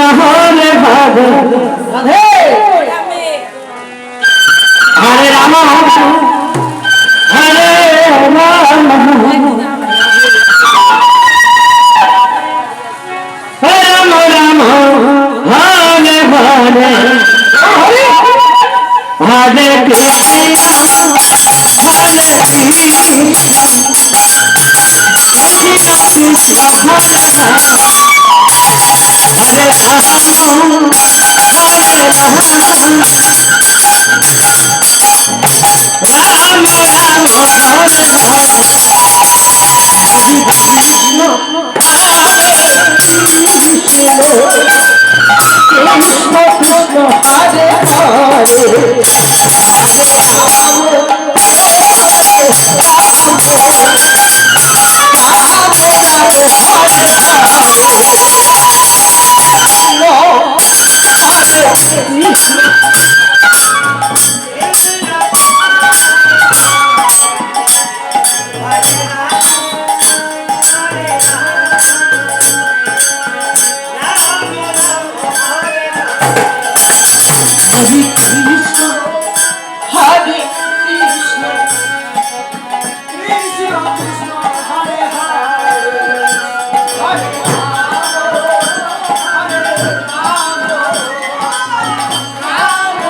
Hare Hare Hare Ram Hare Ram Ram Ram Hare Hare Hare Krishna Hare Krishna Hare Hare Ram Ram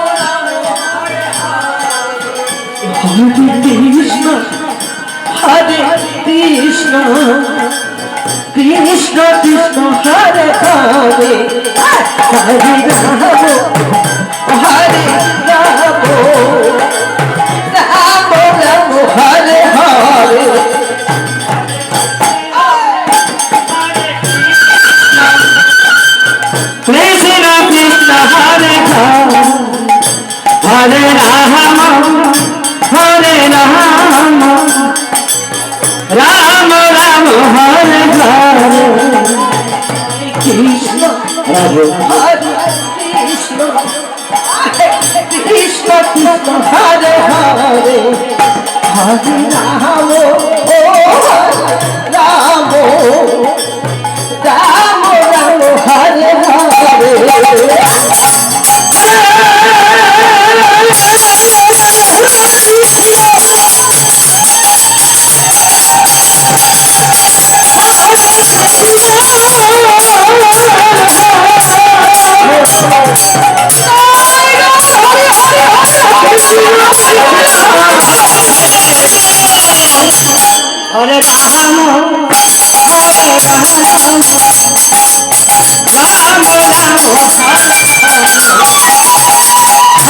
Ram Hare Krishna Krishna Hare Hare Hare Ram Hare Ram Ram Ram Hare Hare Krishna Krishna Hare Hare Hare Ram Hare Ram Ram Ram Hare Hare Krishna Hare Hare Krishna Krishna Krishna Hare Hare Hare Ram Ram Ram Ram Hare Hare Hare Ram Hare Ram Ram Hare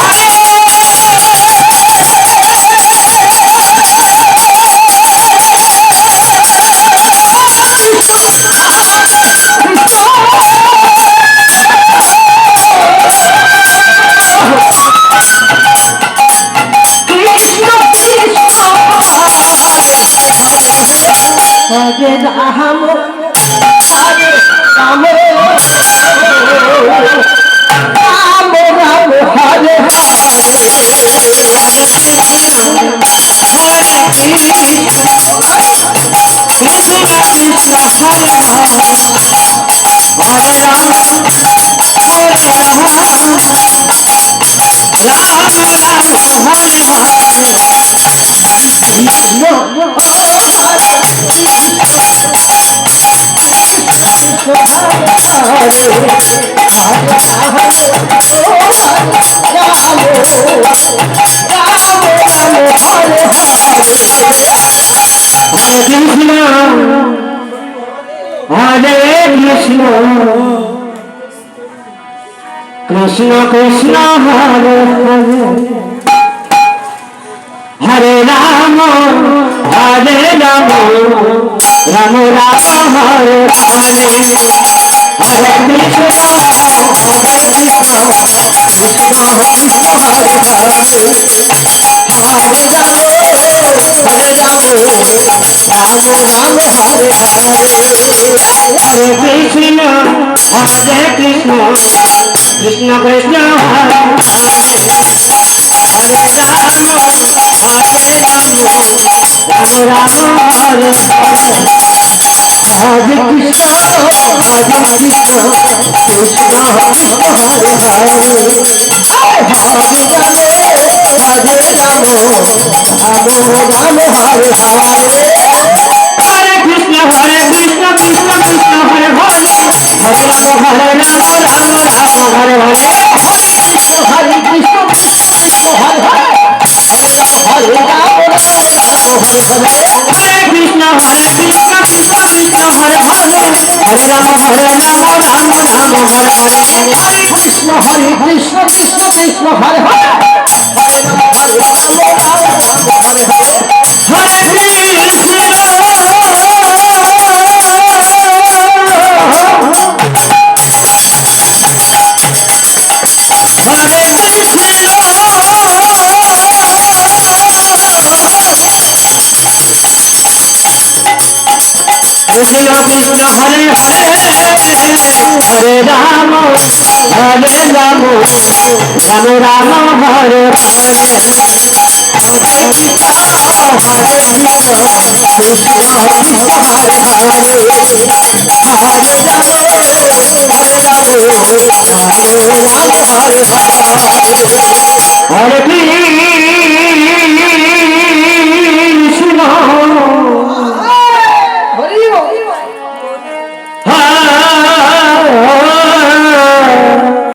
Ram Hare Ram Ram Ram Hare Krishna Krishna Hare Hare Hare Ram Ram Ram Ram Hare Hare Hare Krishna Krishna Krishna Hare Hare Hare Ram Ram Hare Hare Hare Krishna Krishna Krishna Krishna Hare Hare Ram Ram Ram Hare Hare Krishna Krishna Krishna Hare Hare Hare Ram Ram Hare Hare Hare Krishna Krishna Krishna Hare Hare Hare Ram Ram Hare Hare Hare Krishna Krishna Hare Hare Hare Ram Hare Hare Hare Krishna Krishna Krishna Hare Hare Hare Ram Ram Hare Hare Hare Krishna Krishna Krishna Hare Hare Hare Ram Hare Hare Hare Krishna Krishna Hare Hare Hare Ram Ram Ram Hare Hare Hare Krishna Krishna Krishna Hare Hare Hare Ram Ram Hare Hare Hare Krishna